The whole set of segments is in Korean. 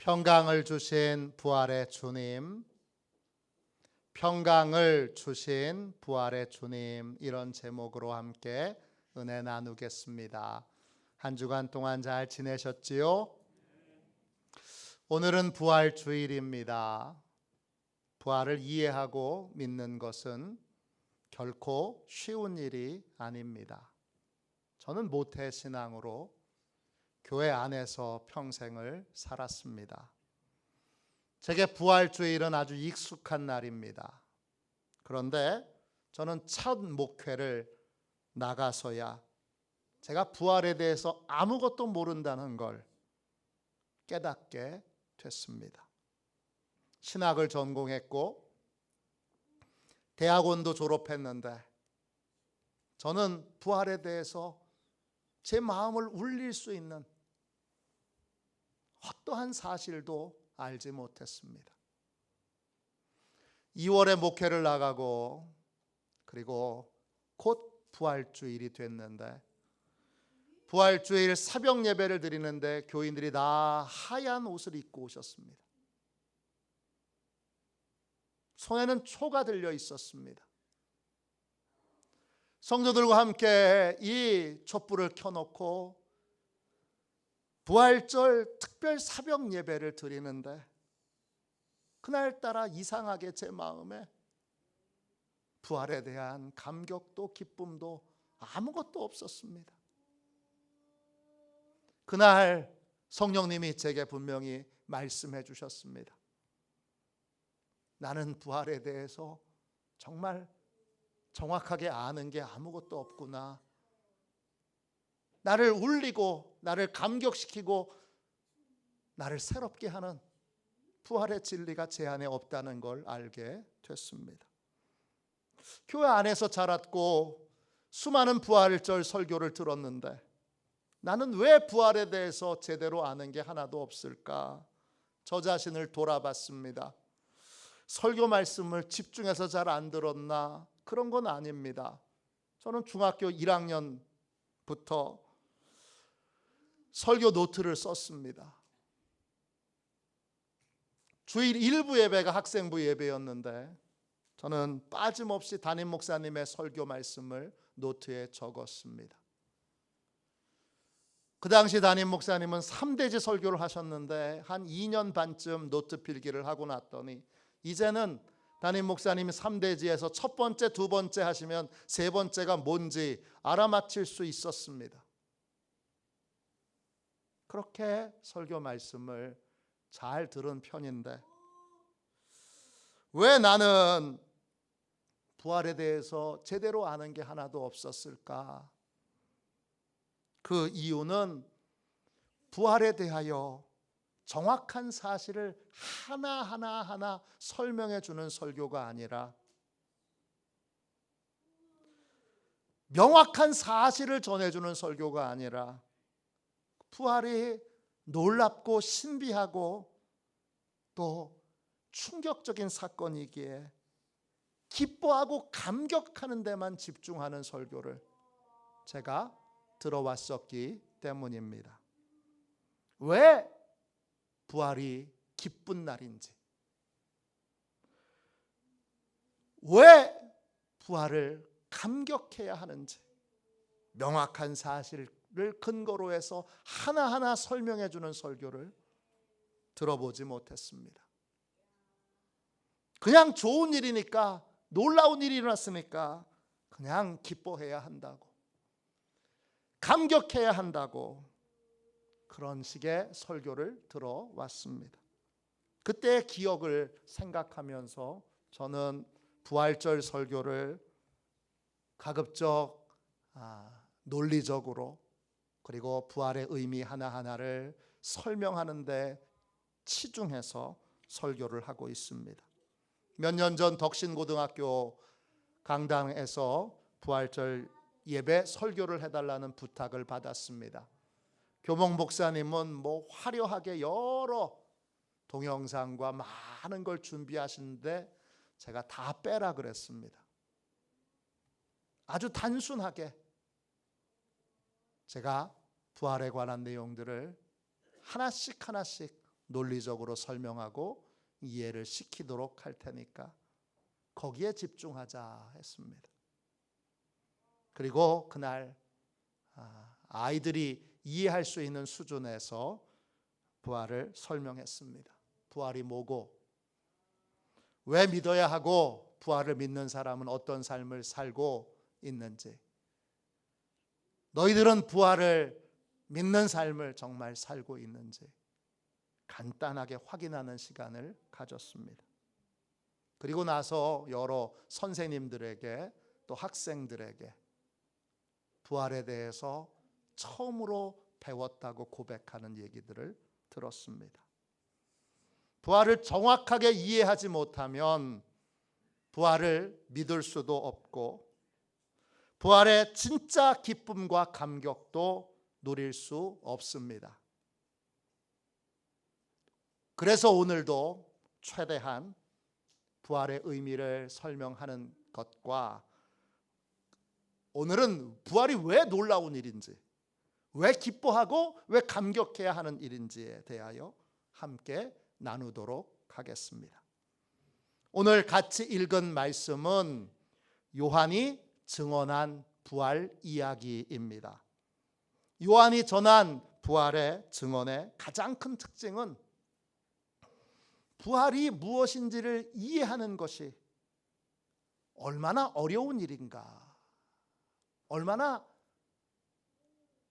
평강을 주신 부활의 주님, 평강을 주신 부활의 주님, 이런 제목으로 함께 은혜 나누겠습니다. 한 주간 동안 잘 지내셨지요? 오늘은 부활 주일입니다. 부활을 이해하고 믿는 것은 결코 쉬운 일이 아닙니다. 저는 모태신앙으로 교회 안에서 평생을 살았습니다. 제게 부활주일은 아주 익숙한 날입니다. 그런데 저는 첫 목회를 나가서야 제가 부활에 대해서 아무것도 모른다는 걸 깨닫게 됐습니다. 신학을 전공했고 대학원도 졸업했는데 저는 부활에 대해서 제 마음을 울릴 수 있는 어떠한 사실도 알지 못했습니다. 2월에 목회를 나가고 그리고 곧 부활주일이 됐는데 부활주일 새벽 예배를 드리는데 교인들이 다 하얀 옷을 입고 오셨습니다. 손에는 초가 들려 있었습니다. 성도들과 함께 이 촛불을 켜놓고 부활절 특별 새벽 예배를 드리는데 그날따라 이상하게 제 마음에 부활에 대한 감격도 기쁨도 아무것도 없었습니다. 그날 성령님이 제게 분명히 말씀해 주셨습니다. 나는 부활에 대해서 정말 정확하게 아는 게 아무것도 없구나. 나를 울리고 나를 감격시키고 나를 새롭게 하는 부활의 진리가 제 안에 없다는 걸 알게 됐습니다. 교회 안에서 자랐고 수많은 부활절 설교를 들었는데 나는 왜 부활에 대해서 제대로 아는 게 하나도 없을까? 저 자신을 돌아봤습니다. 설교 말씀을 집중해서 잘 안 들었나? 그런 건 아닙니다. 저는 중학교 1학년부터 설교 노트를 썼습니다. 주일 일부 예배가 학생부 예배였는데 저는 빠짐없이 담임 목사님의 설교 말씀을 노트에 적었습니다. 그 당시 담임 목사님은 3대지 설교를 하셨는데 한 2년 반쯤 노트 필기를 하고 났더니 이제는 담임 목사님이 3대지에서 첫 번째, 두 번째 하시면 세 번째가 뭔지 알아맞힐 수 있었습니다. 그렇게 설교 말씀을 잘 들은 편인데 왜 나는 부활에 대해서 제대로 아는 게 하나도 없었을까? 그 이유는 부활에 대하여 정확한 사실을 하나하나 설명해 주는 설교가 아니라 명확한 사실을 전해주는 설교가 아니라 부활이 놀랍고 신비하고 또 충격적인 사건이기에 기뻐하고 감격하는 데만 집중하는 설교를 제가 들어왔었기 때문입니다. 왜 부활이 기쁜 날인지, 왜 부활을 감격해야 하는지 명확한 사실을 근거로 해서 하나하나 설명해 주는 설교를 들어보지 못했습니다. 그냥 좋은 일이니까, 놀라운 일이 일어났으니까 그냥 기뻐해야 한다고, 감격해야 한다고 그런 식의 설교를 들어왔습니다. 그때의 기억을 생각하면서 저는 부활절 설교를 가급적 논리적으로 그리고 부활의 의미 하나하나를 설명하는 데 치중해서 설교를 하고 있습니다. 몇 년 전 덕신고등학교 강당에서 부활절 예배 설교를 해달라는 부탁을 받았습니다. 교목 목사님은 화려하게 여러 동영상과 많은 걸 준비하시는데 제가 다 빼라 그랬습니다. 아주 단순하게 제가 부활에 관한 내용들을 하나씩 논리적으로 설명하고 이해를 시키도록 할 테니까 거기에 집중하자 했습니다. 그리고 그날 아이들이 이해할 수 있는 수준에서 부활을 설명했습니다. 부활이 뭐고, 왜 믿어야 하고, 부활을 믿는 사람은 어떤 삶을 살고 있는지, 너희들은 부활을 믿는 삶을 정말 살고 있는지 간단하게 확인하는 시간을 가졌습니다. 그리고 나서 여러 선생님들에게 또 학생들에게 부활에 대해서 처음으로 배웠다고 고백하는 얘기들을 들었습니다. 부활을 정확하게 이해하지 못하면 부활을 믿을 수도 없고 부활의 진짜 기쁨과 감격도 누릴 수 없습니다. 그래서 오늘도 최대한 부활의 의미를 설명하는 것과 오늘은 부활이 왜 놀라운 일인지, 왜 기뻐하고 왜 감격해야 하는 일인지에 대하여 함께 나누도록 하겠습니다. 오늘 같이 읽은 말씀은 요한이 증언한 부활 이야기입니다. 요한이 전한 부활의 증언의 가장 큰 특징은 부활이 무엇인지를 이해하는 것이 얼마나 어려운 일인가, 얼마나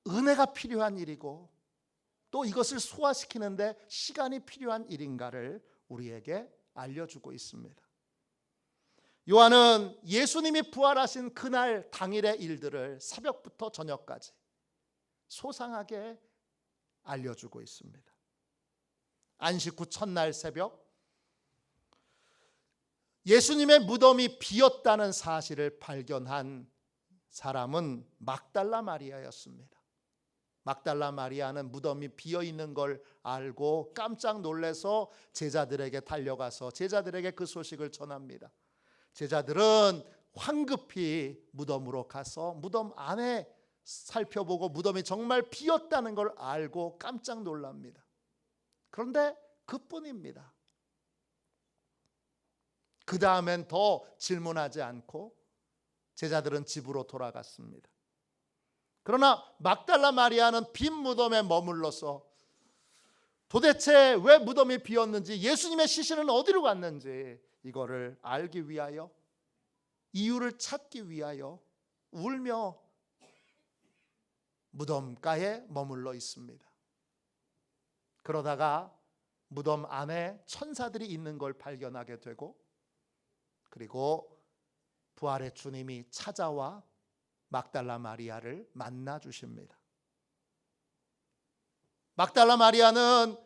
은혜가 필요한 일이고 또 이것을 소화시키는데 시간이 필요한 일인가를 우리에게 알려주고 있습니다. 요한은 예수님이 부활하신 그날 당일의 일들을 새벽부터 저녁까지 소상하게 알려주고 있습니다. 안식 후 첫날 새벽 예수님의 무덤이 비었다는 사실을 발견한 사람은 막달라 마리아였습니다. 막달라 마리아는 무덤이 비어 있는 걸 알고 깜짝 놀라서 제자들에게 달려가서 제자들에게 그 소식을 전합니다. 제자들은 황급히 무덤으로 가서 무덤 안에 살펴보고 무덤이 정말 비었다는 걸 알고 깜짝 놀랍니다. 그런데 그뿐입니다. 그 다음엔 더 질문하지 않고 제자들은 집으로 돌아갔습니다. 그러나 막달라 마리아는 빈 무덤에 머물러서 도대체 왜 무덤이 비었는지, 예수님의 시신은 어디로 갔는지 이거를 알기 위하여, 이유를 찾기 위하여 울며 무덤가에 머물러 있습니다. 그러다가 무덤 안에 천사들이 있는 걸 발견하게 되고, 그리고 부활의 주님이 찾아와 막달라 마리아를 만나 주십니다. 막달라 마리아는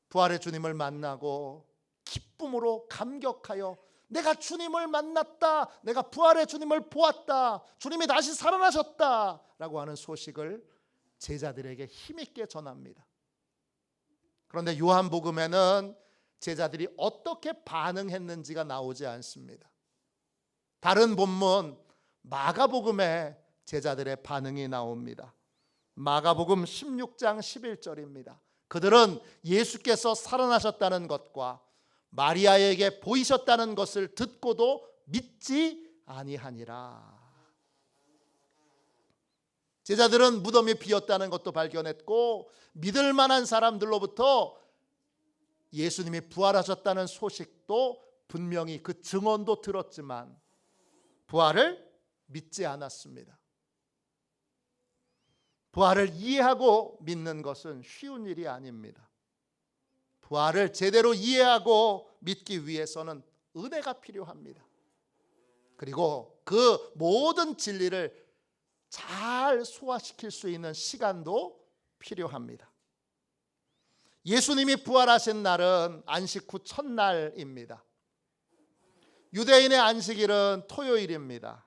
부활의 주님을 만나고 기쁨으로 감격하여 내가 주님을 만났다, 내가 부활의 주님을 보았다, 주님이 다시 살아나셨다 라고 하는 소식을 제자들에게 힘있게 전합니다. 그런데 요한복음에는 제자들이 어떻게 반응했는지가 나오지 않습니다. 다른 본문 마가복음에 제자들의 반응이 나옵니다. 마가복음 16장 11절입니다. 그들은 예수께서 살아나셨다는 것과 마리아에게 보이셨다는 것을 듣고도 믿지 아니하니라. 제자들은 무덤이 비었다는 것도 발견했고 믿을 만한 사람들로부터 예수님이 부활하셨다는 소식도 분명히 그 증언도 들었지만 부활을 믿지 않았습니다. 부활을 이해하고 믿는 것은 쉬운 일이 아닙니다. 부활을 제대로 이해하고 믿기 위해서는 은혜가 필요합니다. 그리고 그 모든 진리를 잘 소화시킬 수 있는 시간도 필요합니다. 예수님이 부활하신 날은 안식 후 첫날입니다. 유대인의 안식일은 토요일입니다.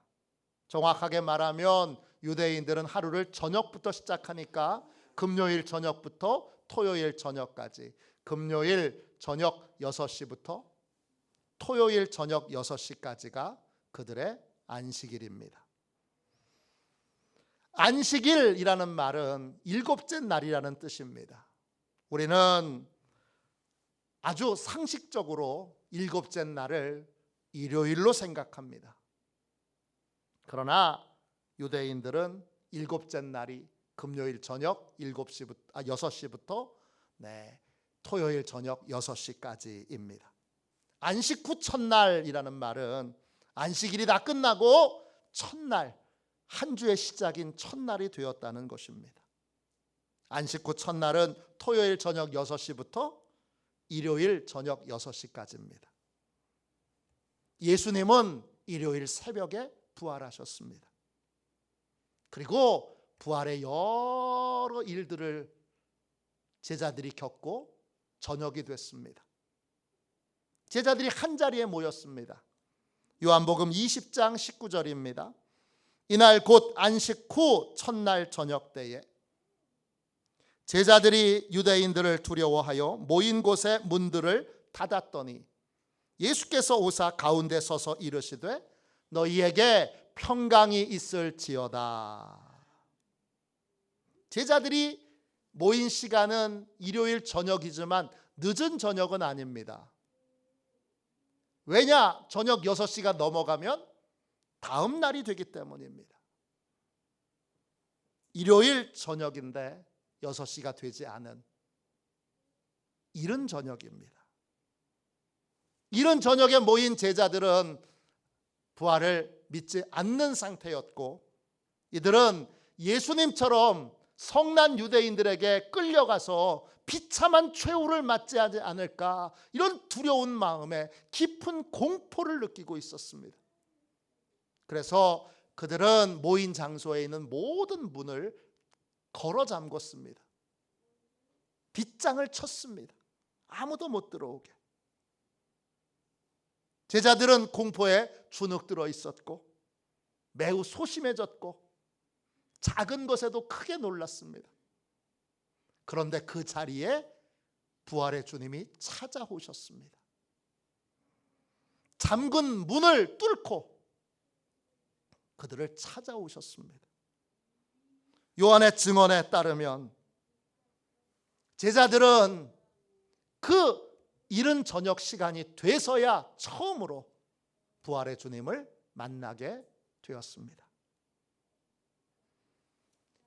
정확하게 말하면 유대인들은 하루를 저녁부터 시작하니까 금요일 저녁부터 토요일 저녁까지, 금요일 저녁 6시부터 토요일 저녁 6시까지가 그들의 안식일입니다. 안식일이라는 말은 일곱째 날이라는 뜻입니다. 우리는 아주 상식적으로 일곱째 날을 일요일로 생각합니다. 그러나 유대인들은 일곱째 날이 금요일 저녁 6시부터 토요일 저녁 6시까지입니다. 안식 후 첫날이라는 말은 안식일이 다 끝나고 첫날, 한 주의 시작인 첫날이 되었다는 것입니다. 안식 후 첫날은 토요일 저녁 6시부터 일요일 저녁 6시까지입니다. 예수님은 일요일 새벽에 부활하셨습니다. 그리고 부활의 여러 일들을 제자들이 겪고 저녁이 됐습니다. 제자들이 한자리에 모였습니다. 요한복음 20장 19절입니다. 이날 곧 안식 후 첫날 저녁 때에 제자들이 유대인들을 두려워하여 모인 곳의 문들을 닫았더니 예수께서 오사 가운데 서서 이르시되 너희에게 평강이 있을지어다. 제자들이 모인 시간은 일요일 저녁이지만 늦은 저녁은 아닙니다. 왜냐? 저녁 6시가 넘어가면 다음 날이 되기 때문입니다. 일요일 저녁인데 6시가 되지 않은 이른 저녁입니다. 이른 저녁에 모인 제자들은 부활을 믿지 않는 상태였고 이들은 예수님처럼 성난 유대인들에게 끌려가서 비참한 최후를 맞지 않을까 이런 두려운 마음에 깊은 공포를 느끼고 있었습니다. 그래서 그들은 모인 장소에 있는 모든 문을 걸어 잠궜습니다. 빗장을 쳤습니다. 아무도 못 들어오게. 제자들은 공포에 주눅 들어 있었고 매우 소심해졌고 작은 것에도 크게 놀랐습니다. 그런데 그 자리에 부활의 주님이 찾아오셨습니다. 잠근 문을 뚫고 그들을 찾아오셨습니다. 요한의 증언에 따르면 제자들은 그 이른 저녁 시간이 돼서야 처음으로 부활의 주님을 만나게 되었습니다.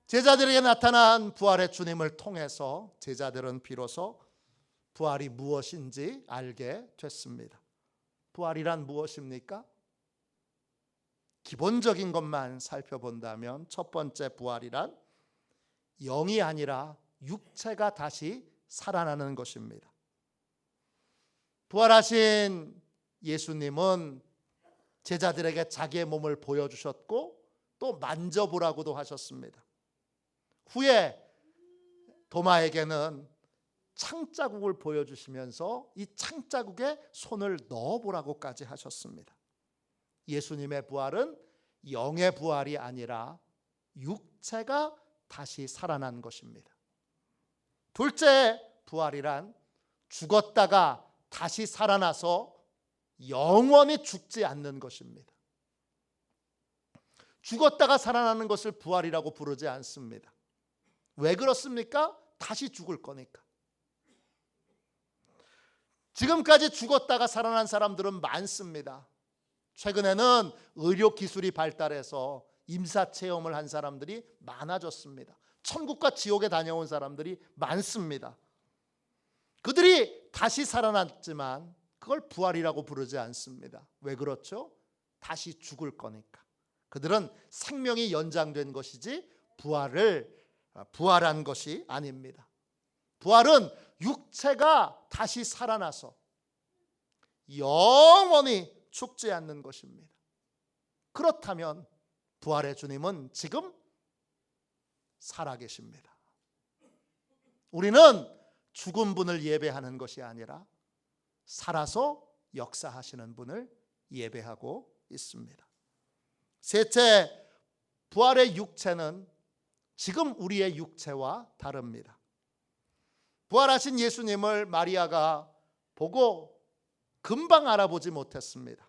제자들에게 나타난 부활의 주님을 통해서 제자들은 비로소 부활이 무엇인지 알게 됐습니다. 부활이란 무엇입니까? 기본적인 것만 살펴본다면 첫 번째 부활이란 영이 아니라 육체가 다시 살아나는 것입니다. 부활하신 예수님은 제자들에게 자기의 몸을 보여주셨고 또 만져보라고도 하셨습니다. 후에 도마에게는 창자국을 보여주시면서 이 창자국에 손을 넣어보라고까지 하셨습니다. 예수님의 부활은 영의 부활이 아니라 육체가 다시 살아난 것입니다. 둘째 부활이란 죽었다가 다시 살아나서 영원히 죽지 않는 것입니다. 죽었다가 살아나는 것을 부활이라고 부르지 않습니다. 왜 그렇습니까? 다시 죽을 거니까. 지금까지 죽었다가 살아난 사람들은 많습니다. 최근에는 의료 기술이 발달해서 임사 체험을 한 사람들이 많아졌습니다. 천국과 지옥에 다녀온 사람들이 많습니다. 그들이 다시 살아났지만 그걸 부활이라고 부르지 않습니다. 왜 그렇죠? 다시 죽을 거니까. 그들은 생명이 연장된 것이지 부활한 것이 아닙니다. 부활은 육체가 다시 살아나서 영원히 죽지 않는 것입니다. 그렇다면 부활의 주님은 지금 살아계십니다. 우리는 죽은 분을 예배하는 것이 아니라 살아서 역사하시는 분을 예배하고 있습니다. 셋째, 부활의 육체는 지금 우리의 육체와 다릅니다. 부활하신 예수님을 마리아가 보고 금방 알아보지 못했습니다.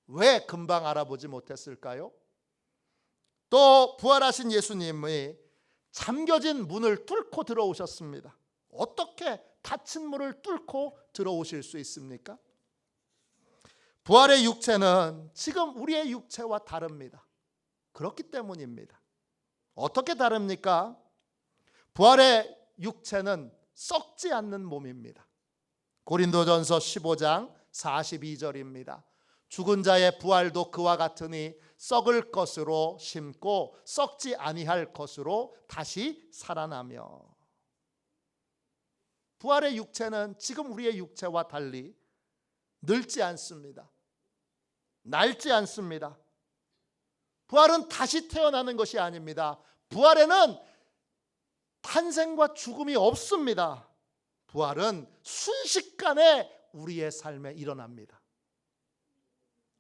왜 금방 알아보지 못했을까요? 또 부활하신 예수님이 잠겨진 문을 뚫고 들어오셨습니다. 어떻게 닫힌 문을 뚫고 들어오실 수 있습니까? 부활의 육체는 지금 우리의 육체와 다릅니다. 그렇기 때문입니다. 어떻게 다릅니까? 부활의 육체는 썩지 않는 몸입니다. 고린도전서 15장 42절입니다. 죽은 자의 부활도 그와 같으니 썩을 것으로 심고 썩지 아니할 것으로 다시 살아나며. 부활의 육체는 지금 우리의 육체와 달리 늙지 않습니다. 낡지 않습니다. 부활은 다시 태어나는 것이 아닙니다. 부활에는 탄생과 죽음이 없습니다. 부활은 순식간에 우리의 삶에 일어납니다.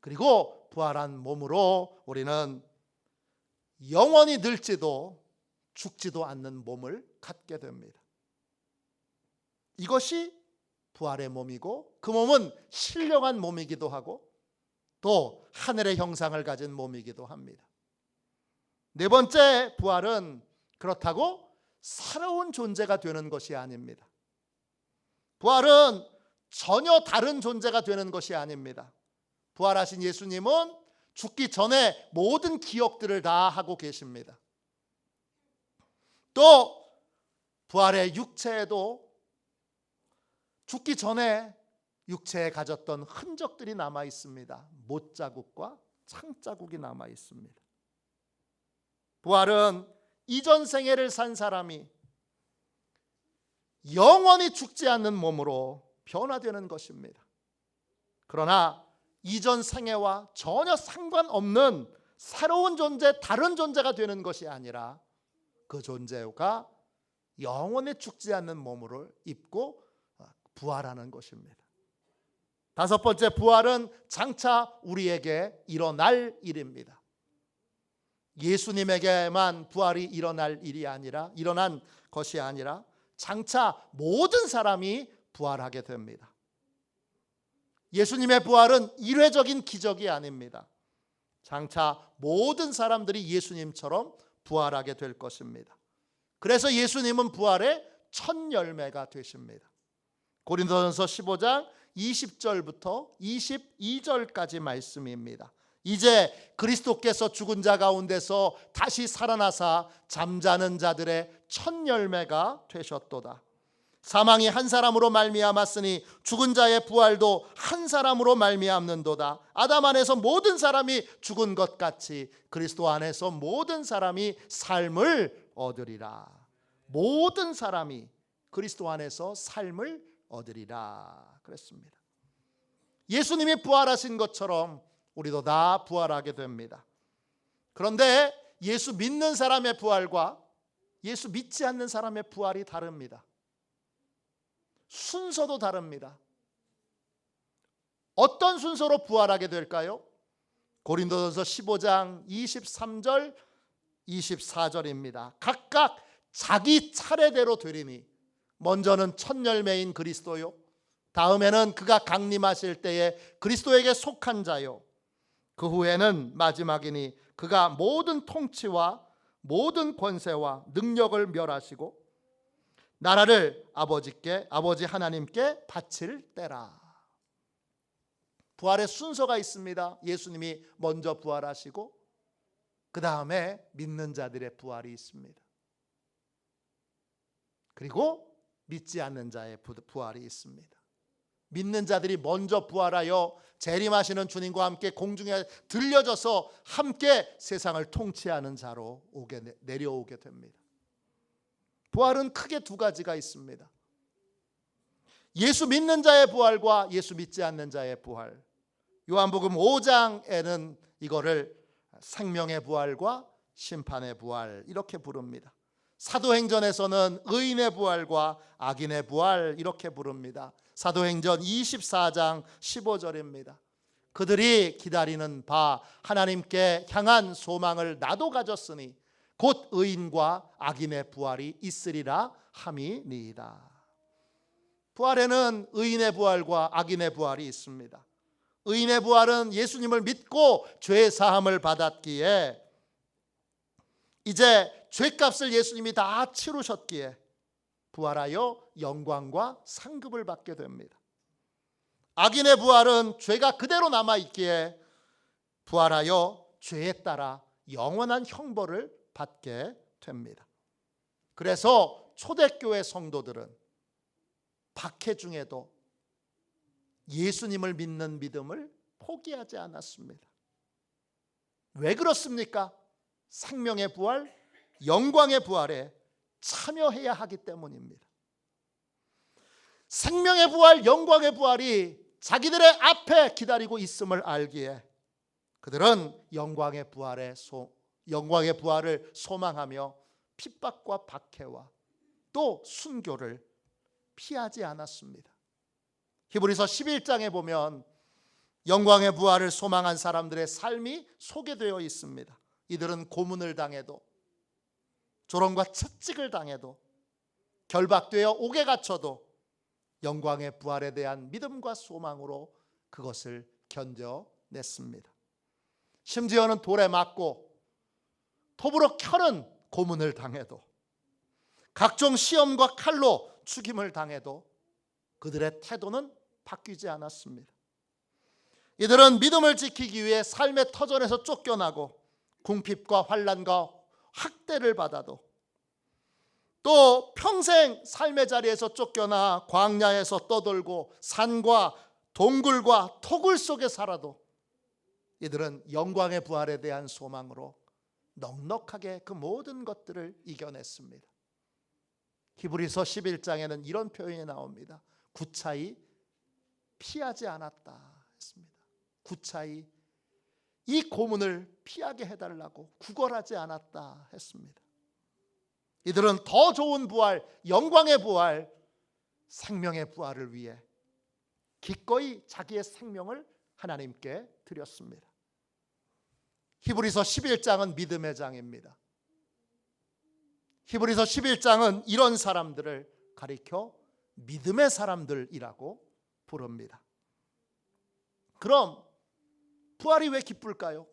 그리고 부활한 몸으로 우리는 영원히 늙지도 죽지도 않는 몸을 갖게 됩니다. 이것이 부활의 몸이고, 그 몸은 신령한 몸이기도 하고 또 하늘의 형상을 가진 몸이기도 합니다. 네 번째, 부활은 그렇다고 새로운 존재가 되는 것이 아닙니다. 부활은 전혀 다른 존재가 되는 것이 아닙니다. 부활하신 예수님은 죽기 전에 모든 기억들을 다 하고 계십니다. 또 부활의 육체에도 죽기 전에 육체에 가졌던 흔적들이 남아 있습니다. 못자국과 창자국이 남아 있습니다. 부활은 이전 생애를 산 사람이 영원히 죽지 않는 몸으로 변화되는 것입니다. 그러나 이전 생애와 전혀 상관없는 새로운 존재, 다른 존재가 되는 것이 아니라 그 존재가 영원히 죽지 않는 몸을 입고 부활하는 것입니다. 다섯 번째, 부활은 장차 우리에게 일어날 일입니다. 예수님에게만 부활이 일어난 것이 아니라 장차 모든 사람이 부활하게 됩니다. 예수님의 부활은 일회적인 기적이 아닙니다. 장차 모든 사람들이 예수님처럼 부활하게 될 것입니다. 그래서 예수님은 부활의 첫 열매가 되십니다. 고린도전서 15장 20절부터 22절까지 말씀입니다. 이제 그리스도께서 죽은 자 가운데서 다시 살아나사 잠자는 자들의 첫 열매가 되셨도다. 사망이 한 사람으로 말미암았으니 죽은 자의 부활도 한 사람으로 말미암는도다. 아담 안에서 모든 사람이 죽은 것 같이 그리스도 안에서 모든 사람이 삶을 얻으리라. 모든 사람이 그리스도 안에서 삶을 얻으리라 그랬습니다. 예수님이 부활하신 것처럼 우리도 다 부활하게 됩니다. 그런데 예수 믿는 사람의 부활과 예수 믿지 않는 사람의 부활이 다릅니다. 순서도 다릅니다. 어떤 순서로 부활하게 될까요? 고린도전서 15장 23절 24절입니다. 각각 자기 차례대로 되리니 먼저는 첫 열매인 그리스도요, 다음에는 그가 강림하실 때에 그리스도에게 속한 자요, 그 후에는 마지막이니 그가 모든 통치와 모든 권세와 능력을 멸하시고 나라를 아버지 하나님께 바칠 때라. 부활의 순서가 있습니다. 예수님이 먼저 부활하시고 그 다음에 믿는 자들의 부활이 있습니다. 그리고 믿지 않는 자의 부활이 있습니다. 믿는 자들이 먼저 부활하여 재림하시는 주님과 함께 공중에 들려져서 함께 세상을 통치하는 자로 내려오게 됩니다. 부활은 크게 두 가지가 있습니다. 예수 믿는 자의 부활과 예수 믿지 않는 자의 부활. 요한복음 5장에는 이거를 생명의 부활과 심판의 부활 이렇게 부릅니다. 사도행전에서는 의인의 부활과 악인의 부활 이렇게 부릅니다. 사도행전 24장 15절입니다. 그들이 기다리는 바 하나님께 향한 소망을 나도 가졌으니 곧 의인과 악인의 부활이 있으리라 함이니이다. 부활에는 의인의 부활과 악인의 부활이 있습니다. 의인의 부활은 예수님을 믿고 죄 사함을 받았기에 이제 죄값을 예수님이 다 치르셨기에 부활하여 영광과 상급을 받게 됩니다. 악인의 부활은 죄가 그대로 남아있기에 부활하여 죄에 따라 영원한 형벌을 받게 됩니다. 그래서 초대교회 성도들은 박해 중에도 예수님을 믿는 믿음을 포기하지 않았습니다. 왜 그렇습니까? 생명의 부활, 영광의 부활에 참여해야 하기 때문입니다. 생명의 부활, 영광의 부활이 자기들의 앞에 기다리고 있음을 알기에 그들은 영광의 부활을 소망하며 핍박과 박해와 또 순교를 피하지 않았습니다. 히브리서 11장에 보면 영광의 부활을 소망한 사람들의 삶이 소개되어 있습니다. 이들은 고문을 당해도, 조롱과 채찍을 당해도, 결박되어 옥에 갇혀도 영광의 부활에 대한 믿음과 소망으로 그것을 견뎌냈습니다. 심지어는 돌에 맞고 톱으로 켜는 고문을 당해도, 각종 시험과 칼로 죽임을 당해도 그들의 태도는 바뀌지 않았습니다. 이들은 믿음을 지키기 위해 삶의 터전에서 쫓겨나고 궁핍과 환난과 학대를 받아도, 또 평생 삶의 자리에서 쫓겨나 광야에서 떠돌고 산과 동굴과 토굴 속에 살아도 이들은 영광의 부활에 대한 소망으로 넉넉하게 그 모든 것들을 이겨냈습니다. 히브리서 11장에는 이런 표현이 나옵니다. 구차히 피하지 않았다 했습니다. 구차히 이 고문을 피하게 해달라고 구걸하지 않았다 했습니다. 이들은 더 좋은 부활, 영광의 부활, 생명의 부활을 위해 기꺼이 자기의 생명을 하나님께 드렸습니다. 히브리서 11장은 믿음의 장입니다. 히브리서 11장은 이런 사람들을 가리켜 믿음의 사람들이라고 부릅니다. 그럼 부활이 왜 기쁠까요?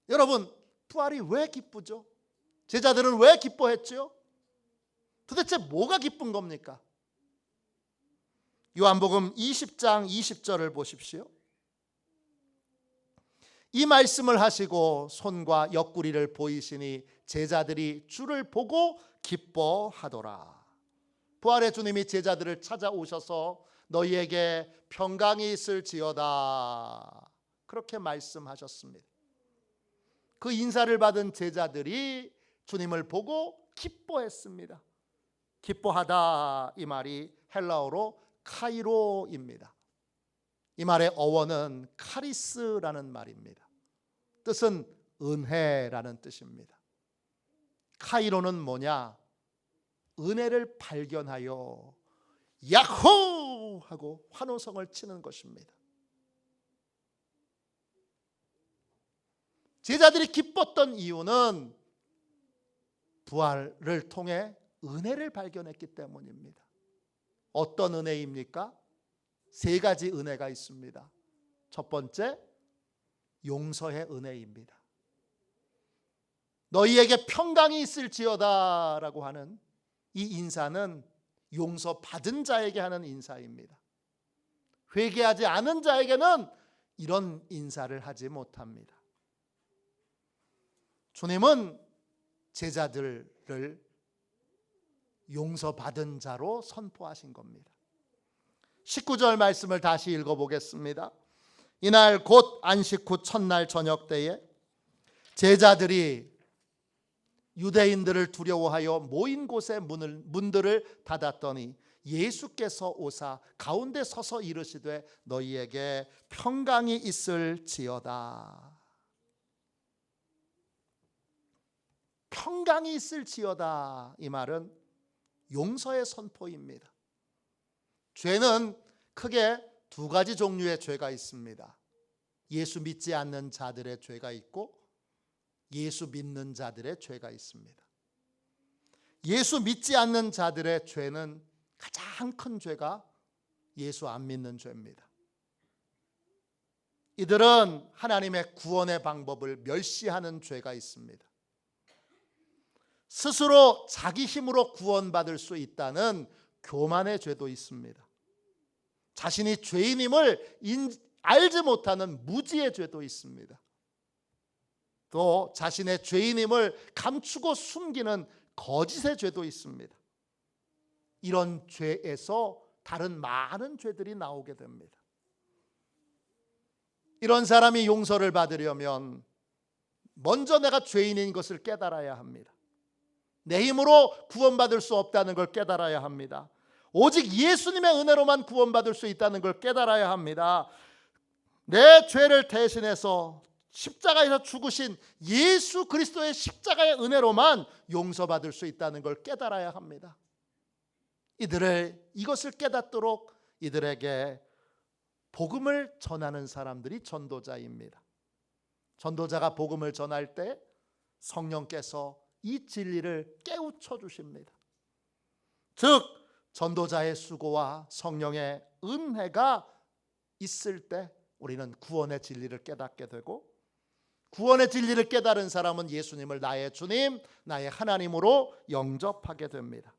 여러분, 부활이 왜 기쁘죠? 제자들은 왜 기뻐했죠? 도대체 뭐가 기쁜 겁니까? 요한복음 20장 20절을 보십시오. 이 말씀을 하시고 손과 옆구리를 보이시니 제자들이 주를 보고 기뻐하더라. 부활의 주님이 제자들을 찾아오셔서 너희에게 평강이 있을지어다 그렇게 말씀하셨습니다. 그 인사를 받은 제자들이 주님을 보고 기뻐했습니다. 기뻐하다 이 말이 헬라어로 카이로입니다. 이 말의 어원은 카리스라는 말입니다. 뜻은 은혜라는 뜻입니다. 카이로는 뭐냐? 은혜를 발견하여 야호! 하고 환호성을 치는 것입니다. 제자들이 기뻤던 이유는 부활을 통해 은혜를 발견했기 때문입니다. 어떤 은혜입니까? 세 가지 은혜가 있습니다. 첫 번째, 용서의 은혜입니다. 너희에게 평강이 있을지어다 라고 하는 이 인사는 용서받은 자에게 하는 인사입니다. 회개하지 않은 자에게는 이런 인사를 하지 못합니다. 주님은 제자들을 용서받은 자로 선포하신 겁니다. 19절 말씀을 다시 읽어보겠습니다. 이날 곧 안식 후 첫날 저녁 때에 제자들이 유대인들을 두려워하여 모인 곳의 문들을 닫았더니 예수께서 오사 가운데 서서 이르시되 너희에게 평강이 있을지어다. 평강이 있을지어다 이 말은 용서의 선포입니다. 죄는 크게 두 가지 종류의 죄가 있습니다. 예수 믿지 않는 자들의 죄가 있고 예수 믿는 자들의 죄가 있습니다. 예수 믿지 않는 자들의 죄는 가장 큰 죄가 예수 안 믿는 죄입니다. 이들은 하나님의 구원의 방법을 멸시하는 죄가 있습니다. 스스로 자기 힘으로 구원받을 수 있다는 교만의 죄도 있습니다. 자신이 죄인임을 알지 못하는 무지의 죄도 있습니다. 또 자신의 죄인임을 감추고 숨기는 거짓의 죄도 있습니다. 이런 죄에서 다른 많은 죄들이 나오게 됩니다. 이런 사람이 용서를 받으려면 먼저 내가 죄인인 것을 깨달아야 합니다. 내 힘으로 구원받을 수 없다는 걸 깨달아야 합니다. 오직 예수님의 은혜로만 구원받을 수 있다는 걸 깨달아야 합니다. 내 죄를 대신해서 십자가에서 죽으신 예수 그리스도의 십자가의 은혜로만 용서받을 수 있다는 걸 깨달아야 합니다. 이것을 깨닫도록 이들에게 복음을 전하는 사람들이 전도자입니다. 전도자가 복음을 전할 때 성령께서 이 진리를 깨우쳐 주십니다. 즉 전도자의 수고와 성령의 은혜가 있을 때 우리는 구원의 진리를 깨닫게 되고, 구원의 진리를 깨달은 사람은 예수님을 나의 주님, 나의 하나님으로 영접하게 됩니다.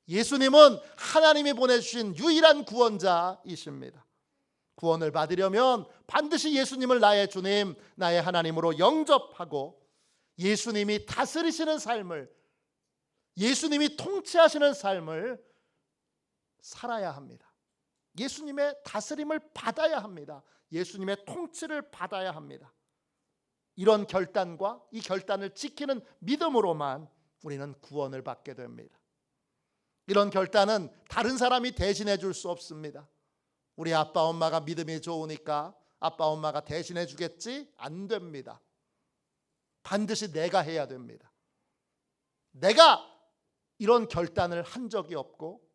예수님은 하나님이 보내주신 유일한 구원자이십니다. 구원을 받으려면 반드시 예수님을 나의 주님, 나의 하나님으로 영접하고 예수님이 다스리시는 삶을, 예수님이 통치하시는 삶을 살아야 합니다. 예수님의 다스림을 받아야 합니다. 예수님의 통치를 받아야 합니다. 이런 결단과 이 결단을 지키는 믿음으로만 우리는 구원을 받게 됩니다. 이런 결단은 다른 사람이 대신해 줄 수 없습니다. 우리 아빠 엄마가 믿음이 좋으니까 아빠 엄마가 대신해 주겠지? 안 됩니다. 반드시 내가 해야 됩니다. 내가 이런 결단을 한 적이 없고,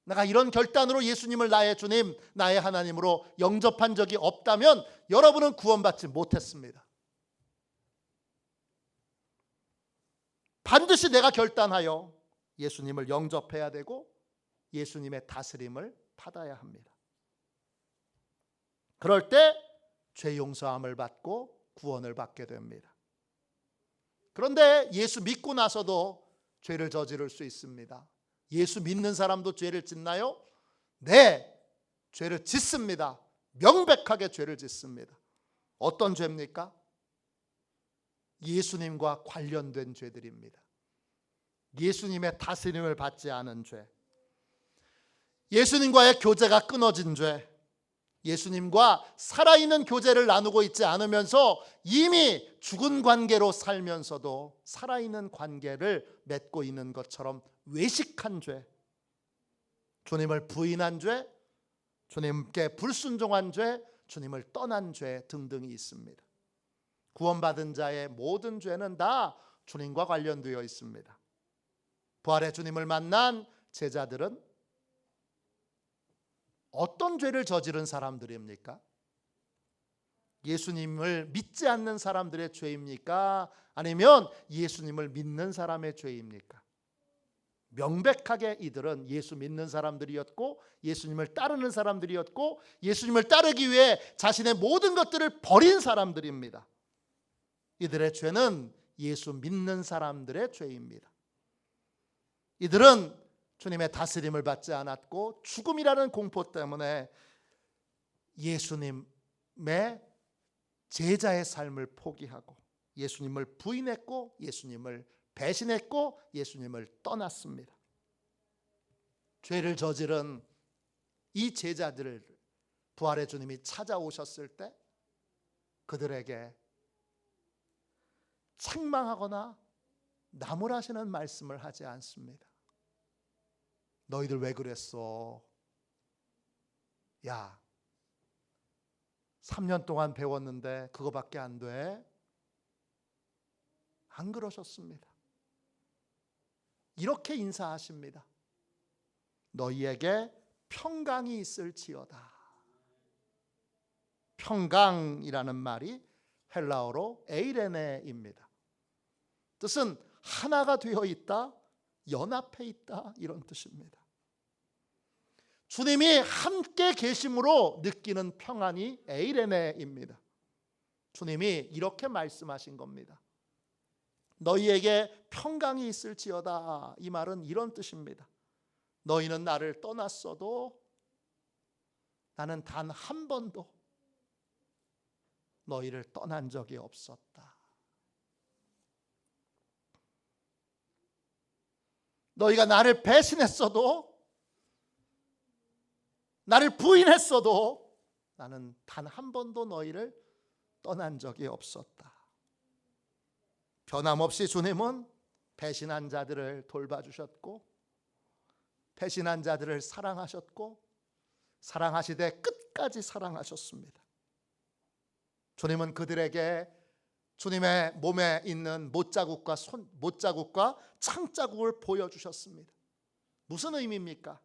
내가 이런 결단으로 예수님을 나의 주님, 나의 하나님으로 영접한 적이 없다면 여러분은 구원받지 못했습니다. 반드시 내가 결단하여 예수님을 영접해야 되고 예수님의 다스림을 받아야 합니다. 그럴 때 죄 용서함을 받고 구원을 받게 됩니다. 그런데 예수 믿고 나서도 죄를 저지를 수 있습니다. 예수 믿는 사람도 죄를 짓나요? 네, 죄를 짓습니다. 명백하게 죄를 짓습니다. 어떤 죄입니까? 예수님과 관련된 죄들입니다. 예수님의 다스림을 받지 않은 죄, 예수님과의 교제가 끊어진 죄, 예수님과 살아있는 교제를 나누고 있지 않으면서 이미 죽은 관계로 살면서도 살아있는 관계를 맺고 있는 것처럼 외식한 죄, 주님을 부인한 죄, 주님께 불순종한 죄, 주님을 떠난 죄 등등이 있습니다. 구원받은 자의 모든 죄는 다 주님과 관련되어 있습니다. 부활의 주님을 만난 제자들은 어떤 죄를 저지른 사람들입니까? 예수님을 믿지 않는 사람들의 죄입니까? 아니면 예수님을 믿는 사람의 죄입니까? 명백하게 이들은 예수 믿는 사람들이었고 예수님을 따르는 사람들이었고 예수님을 따르기 위해 자신의 모든 것들을 버린 사람들입니다. 이들의 죄는 예수 믿는 사람들의 죄입니다. 이들은 주님의 다스림을 받지 않았고 죽음이라는 공포 때문에 예수님의 제자의 삶을 포기하고 예수님을 부인했고 예수님을 배신했고 예수님을 떠났습니다. 죄를 저지른 이 제자들을 부활의 주님이 찾아오셨을 때 그들에게 책망하거나 나무라시는 말씀을 하지 않습니다. 너희들 왜 그랬어? 야, 3년 동안 배웠는데 그거밖에 안 돼? 안 그러셨습니다. 이렇게 인사하십니다. 너희에게 평강이 있을지어다. 평강이라는 말이 헬라어로 에이레네입니다. 뜻은 하나가 되어 있다, 연합해 있다, 이런 뜻입니다. 주님이 함께 계심으로 느끼는 평안이 에이레네입니다. 주님이 이렇게 말씀하신 겁니다. 너희에게 평강이 있을지어다. 이 말은 이런 뜻입니다. 너희는 나를 떠났어도 나는 단 한 번도 너희를 떠난 적이 없었다. 너희가 나를 배신했어도, 나를 부인했어도 나는 단 한 번도 너희를 떠난 적이 없었다. 변함없이 주님은 배신한 자들을 돌봐주셨고, 배신한 자들을 사랑하셨고, 사랑하시되 끝까지 사랑하셨습니다. 주님은 그들에게 주님의 몸에 있는 못자국과 창자국을 보여주셨습니다. 무슨 의미입니까?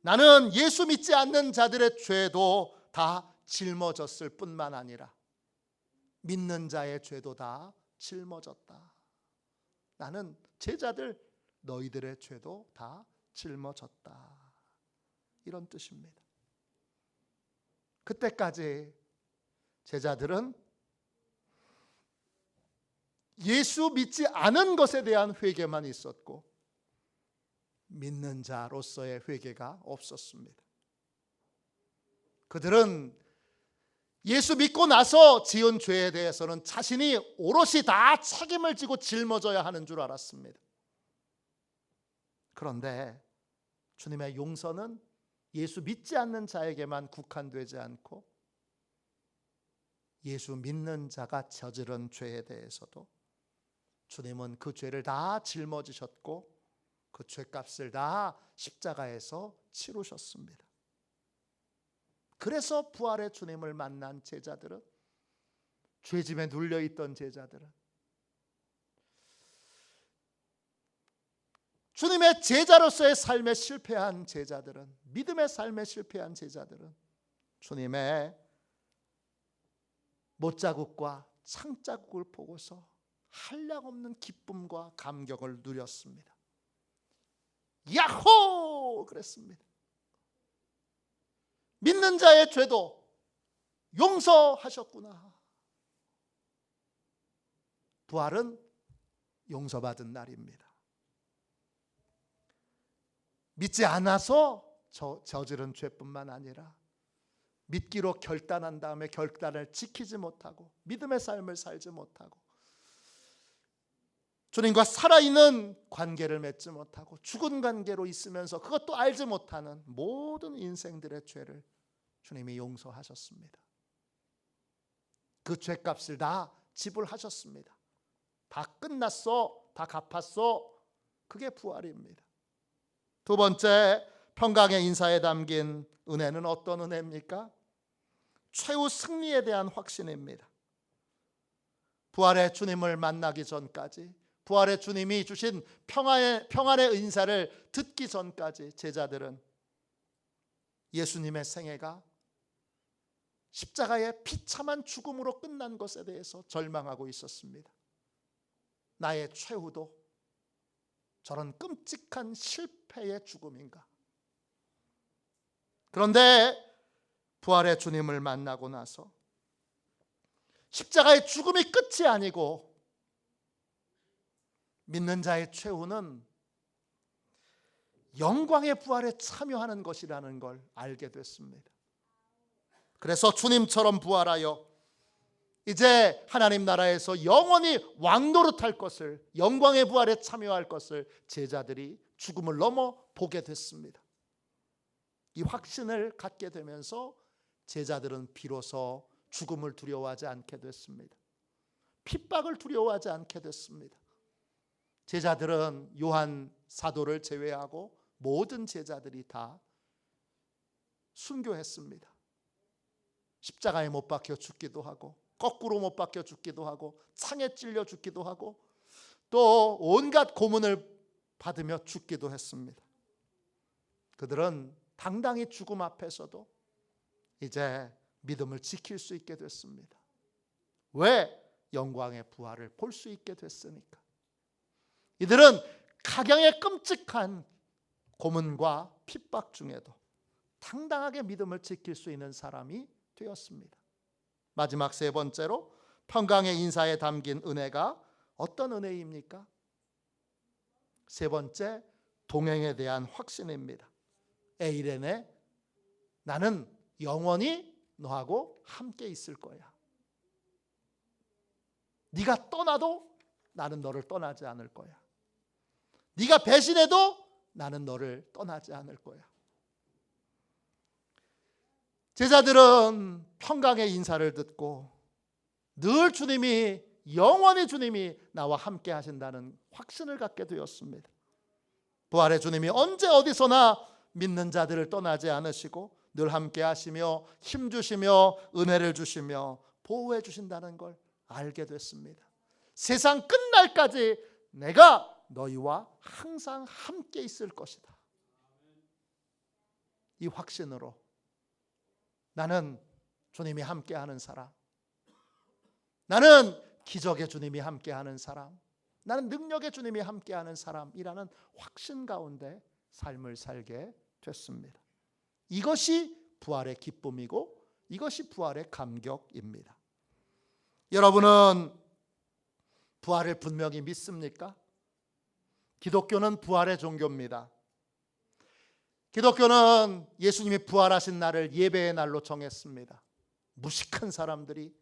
나는 예수 믿지 않는 자들의 죄도 다 짊어졌을 뿐만 아니라 믿는 자의 죄도 다 짊어졌다. 나는 제자들 너희들의 죄도 다 짊어졌다. 이런 뜻입니다. 그때까지 제자들은 예수 믿지 않은 것에 대한 회개만 있었고 믿는 자로서의 회개가 없었습니다. 그들은 예수 믿고 나서 지은 죄에 대해서는 자신이 오롯이 다 책임을 지고 짊어져야 하는 줄 알았습니다. 그런데 주님의 용서는 예수 믿지 않는 자에게만 국한되지 않고 예수 믿는 자가 저지른 죄에 대해서도 주님은 그 죄를 다 짊어지셨고 그 죄값을 다 십자가에서 치르셨습니다. 그래서 부활의 주님을 만난 제자들은, 죄짐에 눌려있던 제자들은, 주님의 제자로서의 삶에 실패한 제자들은, 믿음의 삶에 실패한 제자들은 주님의 못자국과 창자국을 보고서 한량없는 기쁨과 감격을 누렸습니다. 야호! 그랬습니다. 믿는 자의 죄도 용서하셨구나. 부활은 용서받은 날입니다. 믿지 않아서 저지른 죄뿐만 아니라 믿기로 결단한 다음에 결단을 지키지 못하고 믿음의 삶을 살지 못하고 주님과 살아있는 관계를 맺지 못하고 죽은 관계로 있으면서 그것도 알지 못하는 모든 인생들의 죄를 주님이 용서하셨습니다. 그 죄값을 다 지불하셨습니다. 다 끝났어, 다 갚았어. 그게 부활입니다. 두 번째, 평강의 인사에 담긴 은혜는 어떤 은혜입니까? 최후 승리에 대한 확신입니다. 부활의 주님을 만나기 전까지, 부활의 주님이 주신 평안의 인사를 듣기 전까지 제자들은 예수님의 생애가 십자가의 비참한 죽음으로 끝난 것에 대해서 절망하고 있었습니다. 나의 최후도 저런 끔찍한 실패의 죽음인가? 그런데 부활의 주님을 만나고 나서 십자가의 죽음이 끝이 아니고 믿는 자의 최후는 영광의 부활에 참여하는 것이라는 걸 알게 됐습니다. 그래서 주님처럼 부활하여 이제 하나님 나라에서 영원히 왕노릇할 것을, 영광의 부활에 참여할 것을 제자들이 죽음을 넘어 보게 됐습니다. 이 확신을 갖게 되면서 제자들은 비로소 죽음을 두려워하지 않게 됐습니다. 핍박을 두려워하지 않게 됐습니다. 제자들은 요한 사도를 제외하고 모든 제자들이 다 순교했습니다. 십자가에 못 박혀 죽기도 하고 거꾸로 못 박혀 죽기도 하고 창에 찔려 죽기도 하고 또 온갖 고문을 받으며 죽기도 했습니다. 그들은 당당히 죽음 앞에서도 이제 믿음을 지킬 수 있게 됐습니다. 왜? 영광의 부활을 볼 수 있게 됐으니까. 이들은 각양의 끔찍한 고문과 핍박 중에도 당당하게 믿음을 지킬 수 있는 사람이 되었습니다. 마지막 세 번째로 평강의 인사에 담긴 은혜가 어떤 은혜입니까? 세 번째, 동행에 대한 확신입니다. 에이레네, 나는 영원히 너하고 함께 있을 거야. 네가 떠나도 나는 너를 떠나지 않을 거야. 네가 배신해도 나는 너를 떠나지 않을 거야. 제자들은 평강의 인사를 듣고 늘 영원히 주님이 나와 함께 하신다는 확신을 갖게 되었습니다. 부활의 주님이 언제 어디서나 믿는 자들을 떠나지 않으시고 늘 함께 하시며 힘주시며 은혜를 주시며 보호해 주신다는 걸 알게 됐습니다. 세상 끝날까지 내가 너희와 항상 함께 있을 것이다. 이 확신으로 나는 주님이 함께하는 사람, 나는 기적의 주님이 함께하는 사람, 나는 능력의 주님이 함께하는 사람이라는 확신 가운데 삶을 살게 됐습니다. 이것이 부활의 기쁨이고 이것이 부활의 감격입니다. 여러분은 부활을 분명히 믿습니까? 기독교는 부활의 종교입니다. 기독교는 예수님이 부활하신 날을 예배의 날로 정했습니다. 무식한 사람들이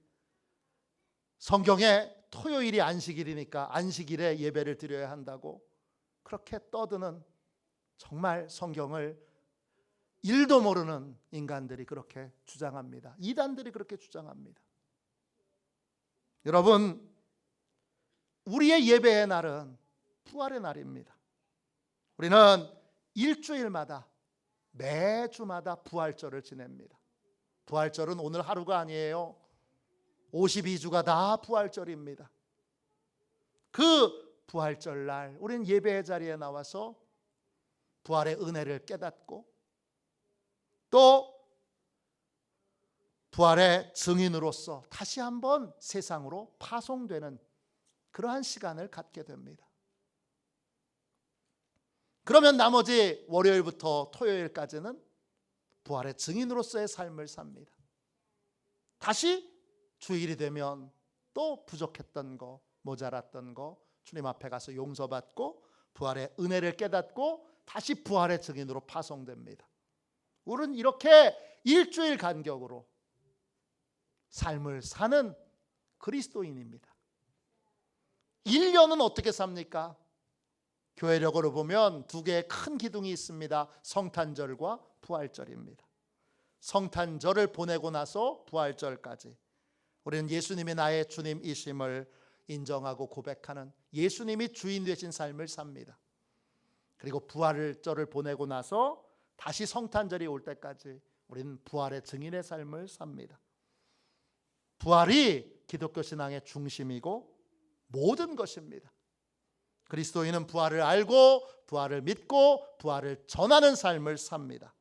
성경에 토요일이 안식일이니까 안식일에 예배를 드려야 한다고 그렇게 떠드는, 정말 성경을 일도 모르는 인간들이 그렇게 주장합니다. 이단들이 그렇게 주장합니다. 여러분, 우리의 예배의 날은 부활의 날입니다. 우리는 일주일마다 매주마다 부활절을 지냅니다. 부활절은 오늘 하루가 아니에요. 52주가 다 부활절입니다. 그 부활절 날 우리는 예배의 자리에 나와서 부활의 은혜를 깨닫고 또 부활의 증인으로서 다시 한번 세상으로 파송되는 그러한 시간을 갖게 됩니다. 그러면 나머지 월요일부터 토요일까지는 부활의 증인으로서의 삶을 삽니다. 다시 주일이 되면 또 부족했던 거, 모자랐던 거 주님 앞에 가서 용서받고 부활의 은혜를 깨닫고 다시 부활의 증인으로 파송됩니다. 우리는 이렇게 일주일 간격으로 삶을 사는 그리스도인입니다. 1년은 어떻게 삽니까? 교회력으로 보면 두 개의 큰 기둥이 있습니다. 성탄절과 부활절입니다. 성탄절을 보내고 나서 부활절까지 우리는 예수님이 나의 주님이심을 인정하고 고백하는 예수님이 주인 되신 삶을 삽니다. 그리고 부활절을 보내고 나서 다시 성탄절이 올 때까지 우리는 부활의 증인의 삶을 삽니다. 부활이 기독교 신앙의 중심이고 모든 것입니다. 그리스도인은 부활을 알고 부활을 믿고 부활을 전하는 삶을 삽니다.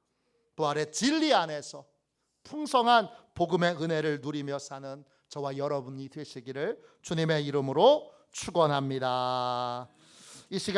부활의 진리 안에서 풍성한 복음의 은혜를 누리며 사는 저와 여러분이 되시기를 주님의 이름으로 축원합니다. 이 시간